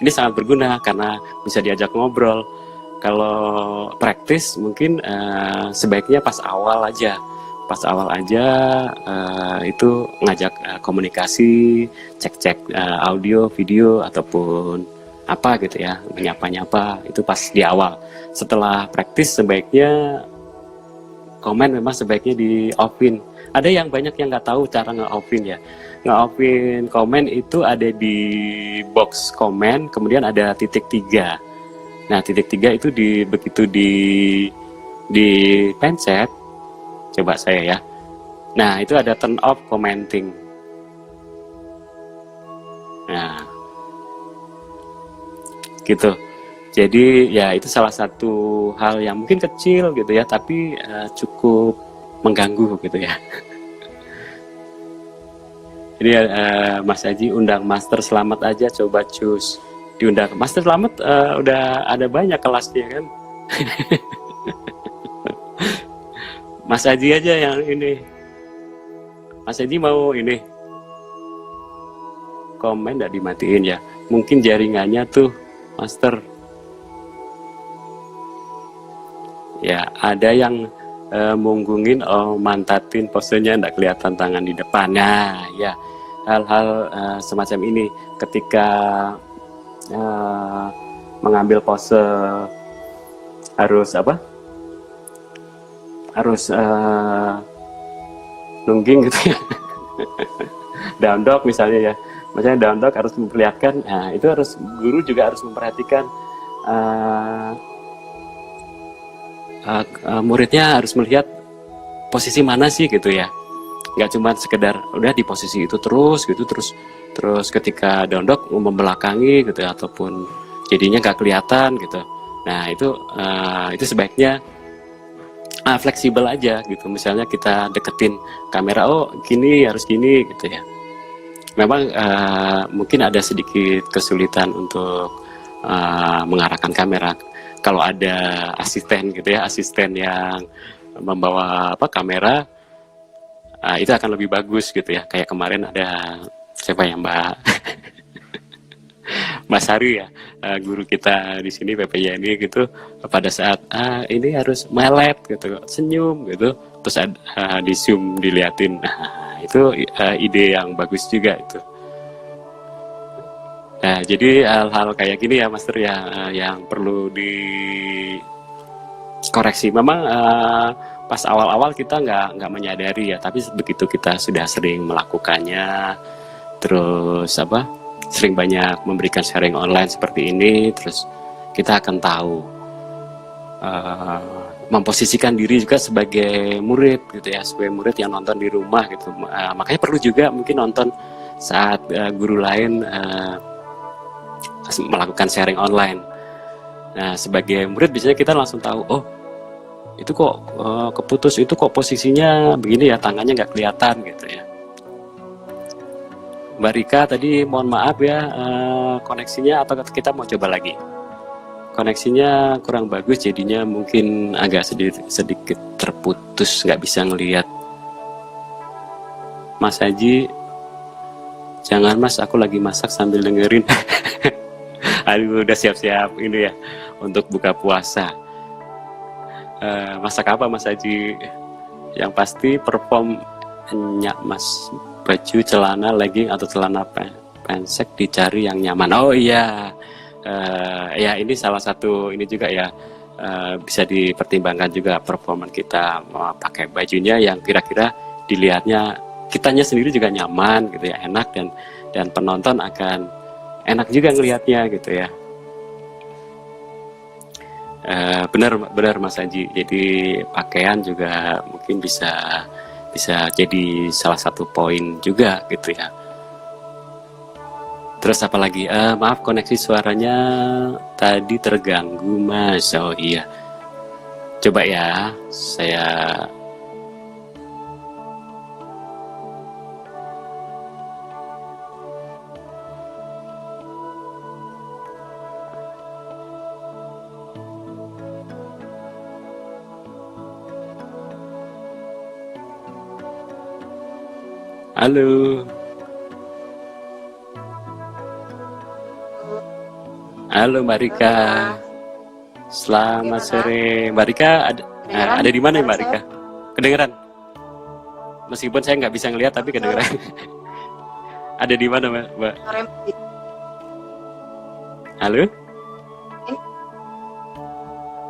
sangat berguna karena bisa diajak ngobrol. Kalau praktis mungkin sebaiknya pas awal aja itu ngajak komunikasi, cek audio, video ataupun apa gitu ya, menyapa itu pas di awal. Setelah praktis sebaiknya komen memang sebaiknya di offin. Ada yang banyak yang nggak tahu cara nge-offin ya. Nge-offin komen itu ada di box komen, kemudian ada titik 3. Nah, titik 3 itu begitu di pencet, coba saya ya. Nah, itu ada turn off commenting. Nah, gitu. Jadi ya itu salah satu hal yang mungkin kecil gitu ya, tapi cukup mengganggu gitu ya. Jadi Mas Haji undang Master Selamat aja, coba cus diundang Master Selamat, udah ada banyak kelasnya kan. Mas Haji aja yang ini. Mas Haji mau ini komen nggak dimatiin ya? Mungkin jaringannya tuh Master. Ya, ada yang munggungin, mantatin posenya nggak kelihatan tangan di depan. Nah, ya hal-hal semacam ini ketika mengambil pose harus nungging gitu ya. Down dog misalnya ya, misalnya down dog harus memperlihatkan. Nah, itu harus guru juga harus memperhatikan. Muridnya harus melihat posisi mana sih gitu ya, nggak cuma sekedar udah di posisi itu terus ketika down dog membelakangi gitu ya, ataupun jadinya nggak kelihatan gitu. Nah itu sebaiknya fleksibel aja gitu. Misalnya kita deketin kamera, gini harus gini gitu ya. Memang mungkin ada sedikit kesulitan untuk mengarahkan kamera. Kalau ada asisten gitu ya, asisten yang membawa kamera, itu akan lebih bagus gitu ya. Kayak kemarin ada siapa ya, Mbak Mas Hari ya, guru kita di sini PPYNI gitu. Pada saat ini harus melet gitu, senyum gitu, terus di zoom diliatin. Itu ide yang bagus juga itu. Nah, jadi hal-hal kayak gini ya, Master ya, yang perlu dikoreksi. Memang pas awal-awal kita nggak menyadari ya, tapi begitu kita sudah sering melakukannya, terus sering banyak memberikan sharing online seperti ini, terus kita akan tahu memposisikan diri juga sebagai murid gitu ya, sebagai murid yang nonton di rumah gitu. Makanya perlu juga mungkin nonton saat guru lain melakukan sharing online. Nah, sebagai murid biasanya kita langsung tahu, oh itu kok keputus, itu kok posisinya begini ya, tangannya nggak kelihatan gitu ya. Mbak Rika tadi mohon maaf ya, koneksinya atau kita mau coba lagi? Koneksinya kurang bagus, jadinya mungkin agak sedikit terputus, nggak bisa ngelihat. Mas Haji, jangan Mas, aku lagi masak sambil dengerin. Aduh, udah siap-siap ini ya untuk buka puasa. Masak apa Mas Haji? Yang pasti perform nyak Mas, baju, celana, legging atau celana pensek dicari yang nyaman. Oh iya, ya ini salah satu ini juga ya, bisa dipertimbangkan juga performan kita pakai bajunya yang kira-kira dilihatnya kitanya sendiri juga nyaman gitu ya, enak, dan penonton akan enak juga ngelihatnya gitu ya. Benar Mas Haji, jadi pakaian juga mungkin bisa jadi salah satu poin juga gitu ya. Terus apa lagi? Maaf, koneksi suaranya tadi terganggu Mas. Oh iya, coba ya saya. Halo. Halo Mbak Rika. Selamat sore. Mbak Rika ada di mana ya Mbak Rika? Kedengeran? Meskipun saya nggak bisa ngelihat tapi kedengeran. Ada di mana Mbak? Halo?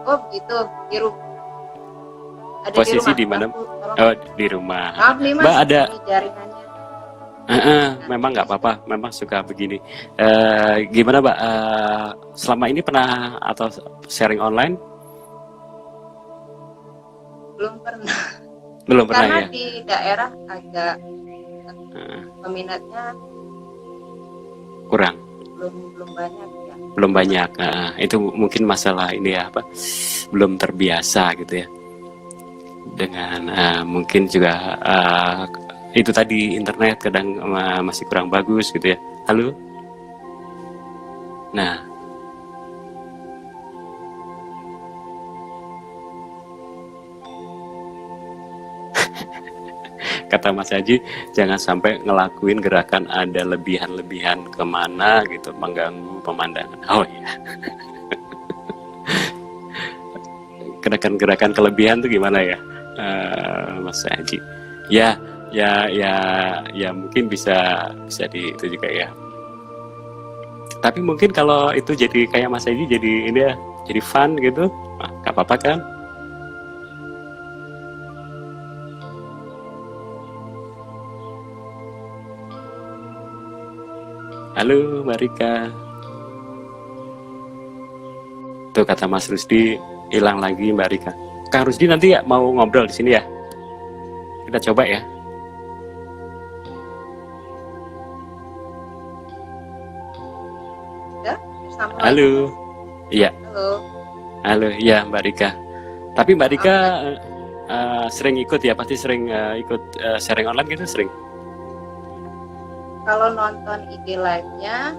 Oh begitu, di rumah. Ada Posisi di mana? Oh, di rumah. Maaf nih Mas, Mbak ada. Jaringannya. Memang nggak apa-apa, memang suka begini. Gimana Mbak? Selama ini pernah atau sharing online? Belum pernah. Belum pernah Karena ya? di daerah agak peminatnya Kurang. belum banyak ya. Belum banyak. Itu mungkin masalah ini ya, apa? Belum terbiasa gitu ya. Dengan mungkin juga itu tadi internet kadang masih kurang bagus gitu ya. Halo? Nah, kata Mas Haji, jangan sampai ngelakuin gerakan ada lebihan-lebihan kemana gitu, mengganggu pemandangan. Oh iya. Gerakan-gerakan kelebihan tuh gimana ya, Mas Haji? Ya mungkin bisa di itu juga ya. Tapi mungkin kalau itu jadi kayak Mas Haji, jadi ini ya, jadi fun gitu, nggak apa-apa kan? Halo Mbak Rika. Tuh kata Mas Rusdi hilang lagi Mbak Rika. Kang Rusdi nanti ya mau ngobrol di sini ya. Kita coba ya. Halo. Iya. Halo, ya Mbak Rika. Tapi Mbak Rika sering ikut ya, pasti sering ikut sharing online gitu, sering. Kalau nonton IG live-nya,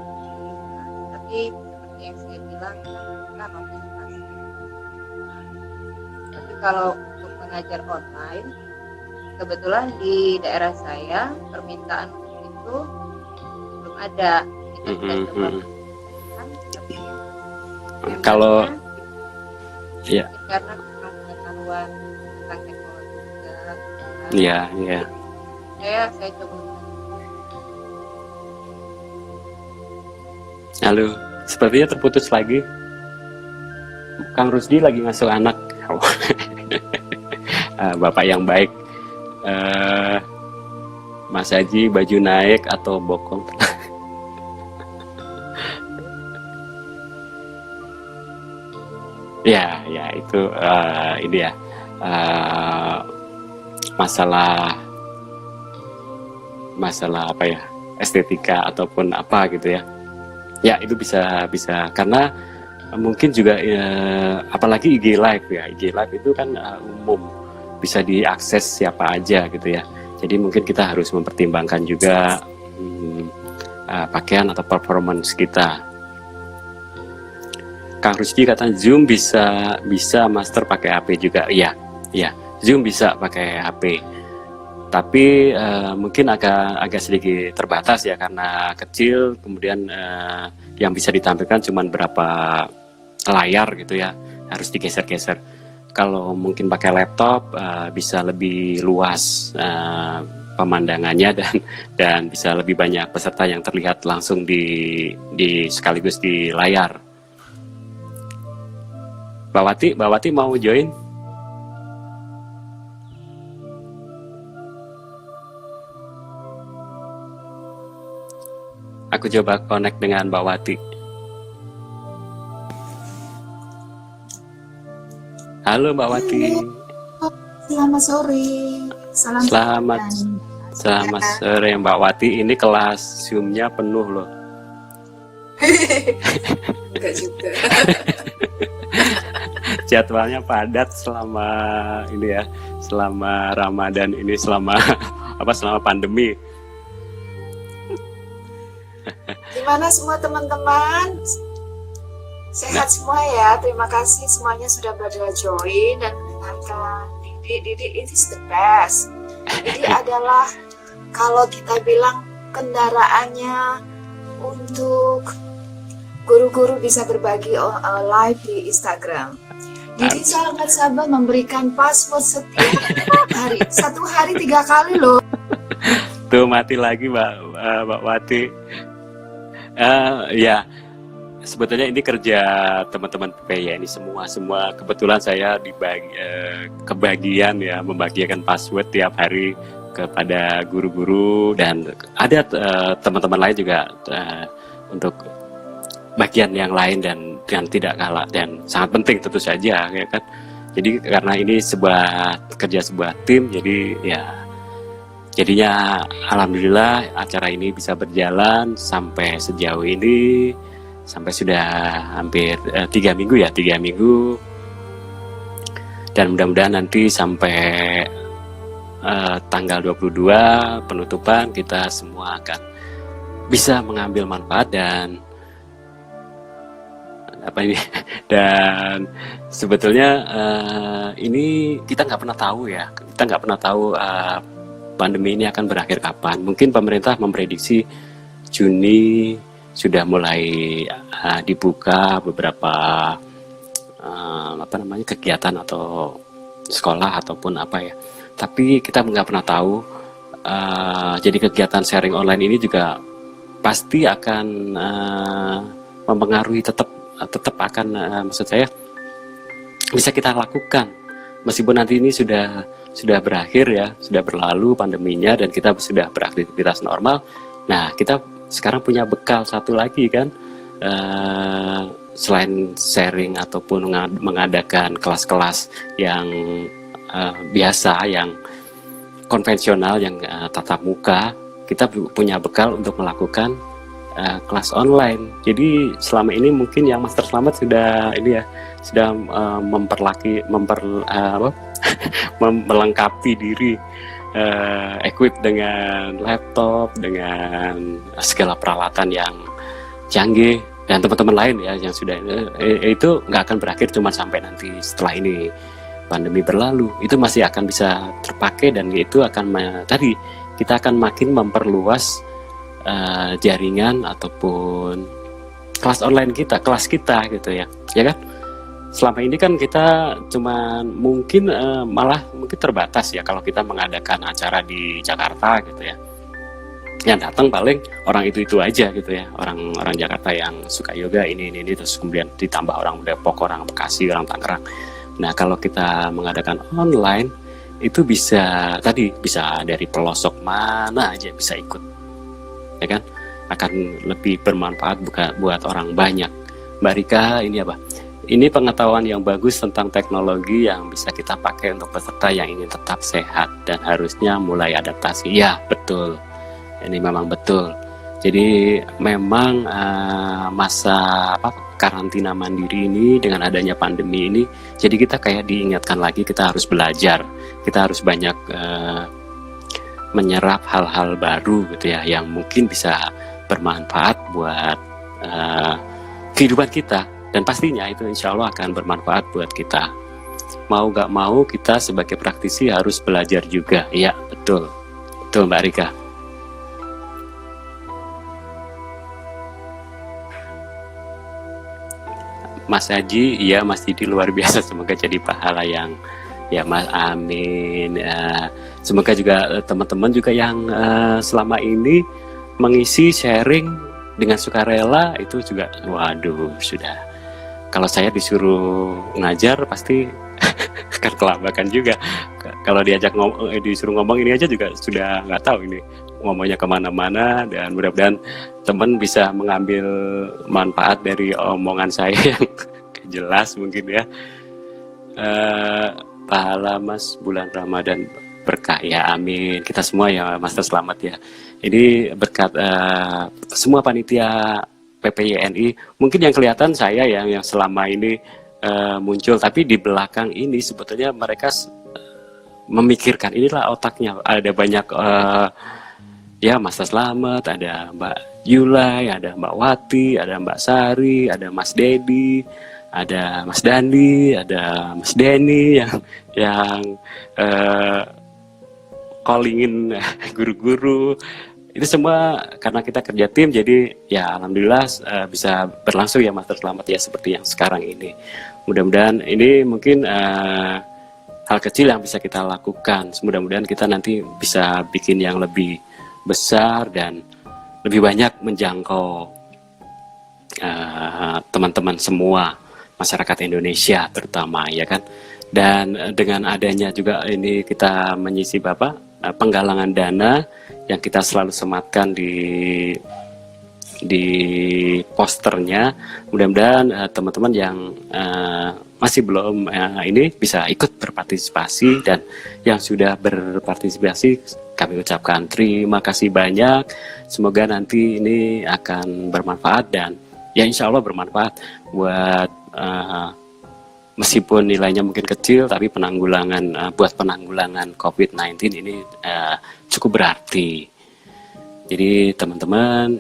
tapi seperti yang saya bilang, kita nonton pasti. Tapi kalau untuk mengajar online, kebetulan di daerah saya permintaan itu belum ada. Kita coba kalau ya karena kurang pengetahuan tentang teknologi juga. Iya. Saya coba. Halo, sepertinya terputus lagi. Kang Rusdi lagi ngasuh anak. Bapak yang baik. Mas Haji baju naik atau bokong? Ya, ya itu ini ya eh, masalah masalah apa ya, estetika ataupun apa gitu ya. Ya itu bisa bisa karena mungkin juga apalagi IG Live ya, IG Live itu kan umum, bisa diakses siapa aja gitu ya. Jadi mungkin kita harus mempertimbangkan juga pakaian atau performance kita. Kang Rusdi kata Zoom bisa master pakai HP juga. Iya, iya. Zoom bisa pakai HP. Tapi mungkin agak sedikit terbatas ya karena kecil, kemudian yang bisa ditampilkan cuma berapa layar gitu ya, harus digeser-geser. Kalau mungkin pakai laptop bisa lebih luas pemandangannya dan bisa lebih banyak peserta yang terlihat langsung di sekaligus di layar. Mbak Wati mau join? Aku coba connect dengan Mbak Wati. Halo Mbak Wati. Selamat sore. Selamat sore Mbak Wati. Ini kelas Zoom-nya penuh loh. Enggak juga. Jadwalnya padat selama ini ya, selama Ramadan ini, selama pandemi. Gimana semua teman-teman? Sehat semua ya. Terima kasih semuanya sudah berada join dan mendengarkan. Didi it is the best. Didi adalah kalau kita bilang kendaraannya untuk guru-guru bisa berbagi live di Instagram. Didi sangat sabar memberikan password setiap hari. 1 hari 3 kali loh. Tuh mati lagi Mbak Wati. Ya sebetulnya ini kerja teman-teman PPY ini semua kebetulan saya kebagian ya membagikan password tiap hari kepada guru-guru dan ada teman-teman lain juga untuk bagian yang lain dan tidak kalah dan sangat penting tentu saja ya kan. Jadi karena ini kerja sebuah tim, jadi ya jadinya alhamdulillah acara ini bisa berjalan sampai sejauh ini, sampai sudah hampir 3 minggu ya, 3 minggu, dan mudah-mudahan nanti sampai tanggal 22 penutupan kita semua akan bisa mengambil manfaat dan sebetulnya ini kita nggak pernah tahu ya, pandemi ini akan berakhir kapan. Mungkin pemerintah memprediksi Juni sudah mulai dibuka beberapa kegiatan atau sekolah ataupun apa ya. Tapi kita nggak pernah tahu. Jadi kegiatan sharing online ini juga pasti akan mempengaruhi tetap akan maksud saya bisa kita lakukan meskipun nanti ini sudah berakhir ya, sudah berlalu pandeminya dan kita sudah beraktivitas normal. Nah kita sekarang punya bekal satu lagi kan, selain sharing ataupun mengadakan kelas-kelas yang biasa, yang konvensional, yang tatap muka, kita punya bekal untuk melakukan kelas online. Jadi selama ini mungkin yang Master Selamat sudah melengkapi diri, equip dengan laptop, dengan segala peralatan yang canggih, dan teman-teman lain ya yang sudah itu nggak akan berakhir cuma sampai nanti setelah ini pandemi berlalu, itu masih akan bisa terpakai dan itu akan tadi kita akan makin memperluas jaringan ataupun kelas online kita, kelas kita gitu ya kan. Selama ini kan kita cuma mungkin mungkin terbatas ya kalau kita mengadakan acara di Jakarta gitu ya. Yang datang paling orang itu aja gitu ya, orang Jakarta yang suka yoga ini terus kemudian ditambah orang Depok, orang Bekasi, orang Tangerang. Nah kalau kita mengadakan online itu bisa dari pelosok mana aja bisa ikut. Ya kan, akan lebih bermanfaat buat orang banyak. Mbak Rika ini apa? ini pengetahuan yang bagus tentang teknologi yang bisa kita pakai untuk peserta yang ingin tetap sehat dan harusnya mulai adaptasi. Ya, betul. Ini memang betul. Jadi memang masa karantina mandiri ini dengan adanya pandemi ini, jadi kita kayak diingatkan lagi kita harus belajar. Kita harus banyak menyerap hal-hal baru gitu ya, yang mungkin bisa bermanfaat buat kehidupan kita. Dan pastinya itu insya Allah akan bermanfaat buat kita. Mau gak mau kita sebagai praktisi harus belajar juga. Iya, betul. Betul Mbak Rika. Mas Haji, iya Mas Didi luar biasa. Semoga jadi pahala yang ya Mas, amin. Semoga juga teman-teman juga yang selama ini mengisi sharing dengan sukarela itu juga, waduh sudah. Kalau saya disuruh ngajar pasti akan kelabakan juga. Kalau disuruh ngomong ini aja juga sudah nggak tahu ini ngomongnya kemana-mana. Dan mudah-mudahan teman bisa mengambil manfaat dari omongan saya yang jelas mungkin ya. Pahala Mas bulan Ramadan berkah ya, amin. Kita semua ya Master selamat ya. Ini berkat semua panitia PPYNI, mungkin yang kelihatan saya yang selama ini muncul, tapi di belakang ini sebetulnya mereka memikirkan, inilah otaknya. Ada banyak ya Mas Slamet, ada Mbak Yulai, ada Mbak Wati, ada Mbak Sari, ada Mas Dedi, ada Mas Dandi, ada Mas Denny yang callingin guru-guru. Itu semua karena kita kerja tim, jadi ya alhamdulillah bisa berlangsung ya Master Selamat ya seperti yang sekarang ini. Mudah-mudahan ini mungkin hal kecil yang bisa kita lakukan. Mudah-mudahan kita nanti bisa bikin yang lebih besar dan lebih banyak menjangkau teman-teman semua, masyarakat Indonesia terutama ya kan. Dan dengan adanya juga ini kita menyisi penggalangan dana yang kita selalu sematkan di posternya. Mudah-mudahan teman-teman yang masih belum ini bisa ikut berpartisipasi, dan yang sudah berpartisipasi kami ucapkan terima kasih banyak. Semoga nanti ini akan bermanfaat, dan ya insya Allah bermanfaat buat meskipun nilainya mungkin kecil, tapi buat penanggulangan COVID-19 ini cukup berarti. Jadi teman-teman,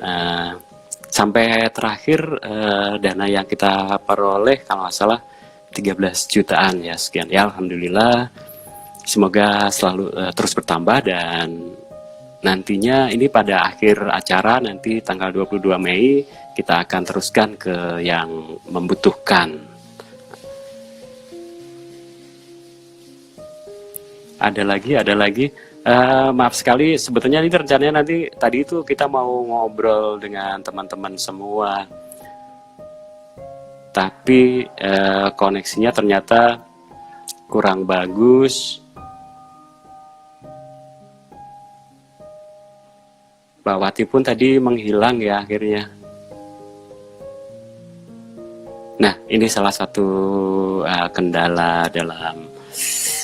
sampai terakhir dana yang kita peroleh kalau nggak salah 13 jutaan ya, sekian ya, alhamdulillah. Semoga selalu terus bertambah, dan nantinya ini pada akhir acara nanti tanggal 22 Mei kita akan teruskan ke yang membutuhkan. Ada lagi. Maaf sekali, sebetulnya ini rencananya nanti tadi itu kita mau ngobrol dengan teman-teman semua, tapi koneksinya ternyata kurang bagus. Mbak Wati pun tadi menghilang ya akhirnya. Nah, ini salah satu kendala dalam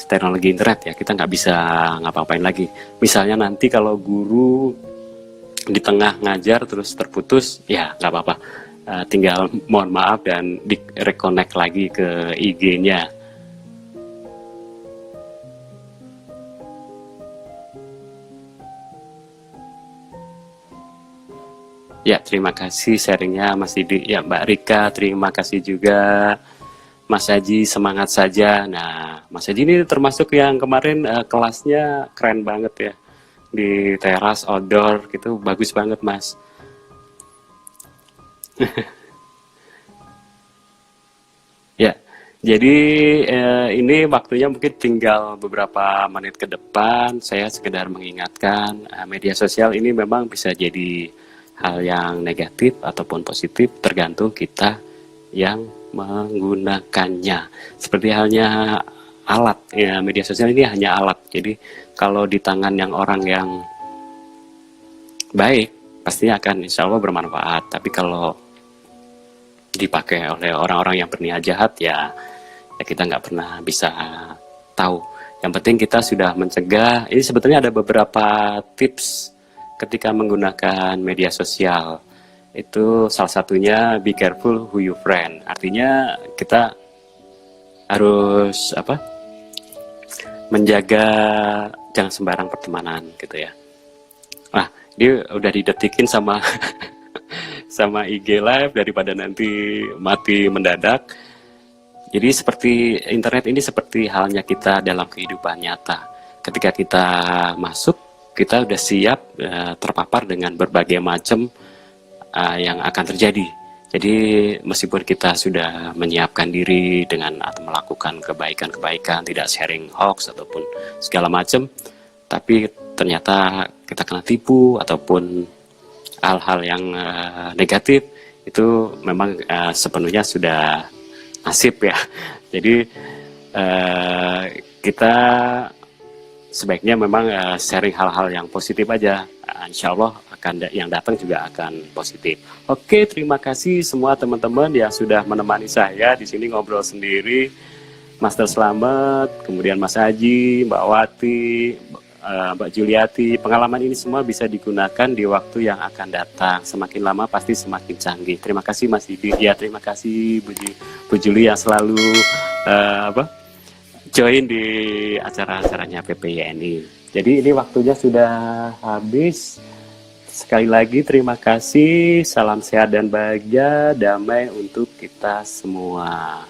teknologi internet ya, kita nggak bisa ngapa-ngapain lagi. Misalnya nanti kalau guru di tengah ngajar terus terputus, ya nggak apa-apa, tinggal mohon maaf dan di-reconnect lagi ke IG-nya. Ya, terima kasih sharingnya Mas Didi. Ya, Mbak Rika, terima kasih juga. Mas Haji, semangat saja. Nah, Mas Haji ini termasuk yang kemarin kelasnya keren banget ya. Di teras, outdoor, gitu, bagus banget Mas. Ya, jadi ini waktunya mungkin tinggal beberapa menit ke depan. Saya sekedar mengingatkan, media sosial ini memang bisa jadi hal yang negatif ataupun positif, tergantung kita yang menggunakannya. Seperti halnya alat ya, media sosial ini hanya alat. Jadi kalau di tangan yang orang yang baik, pastinya akan insya Allah bermanfaat. Tapi kalau dipakai oleh orang-orang yang berniat jahat, ya kita nggak pernah bisa tahu. Yang penting kita sudah mencegah. Ini sebetulnya ada beberapa tips ketika menggunakan media sosial. Itu salah satunya be careful who you friend. Artinya kita harus menjaga jangan sembarang pertemanan gitu ya. Nah, dia udah didetikin sama sama IG live daripada nanti mati mendadak. Jadi seperti internet ini seperti halnya kita dalam kehidupan nyata. Ketika kita masuk, kita udah siap terpapar dengan berbagai macam yang akan terjadi. Jadi meskipun kita sudah menyiapkan diri dengan atau melakukan kebaikan-kebaikan, tidak sharing hoax ataupun segala macam, tapi ternyata kita kena tipu ataupun hal-hal yang negatif, itu memang sepenuhnya sudah nasib ya. Jadi kita sebaiknya memang sharing hal-hal yang positif aja. Insya Allah yang datang juga akan positif. Oke, terima kasih semua teman-teman yang sudah menemani saya di sini ngobrol sendiri. Master Slamet, kemudian Mas Haji, Mbak Wati, Mbak Juliati. Pengalaman ini semua bisa digunakan di waktu yang akan datang. Semakin lama pasti semakin canggih. Terima kasih Mas Didi. Ya, terima kasih Bu Juli yang selalu join di acara-acaranya PPYNI. Jadi ini waktunya sudah habis. Sekali lagi terima kasih. Salam sehat dan bahagia, damai untuk kita semua.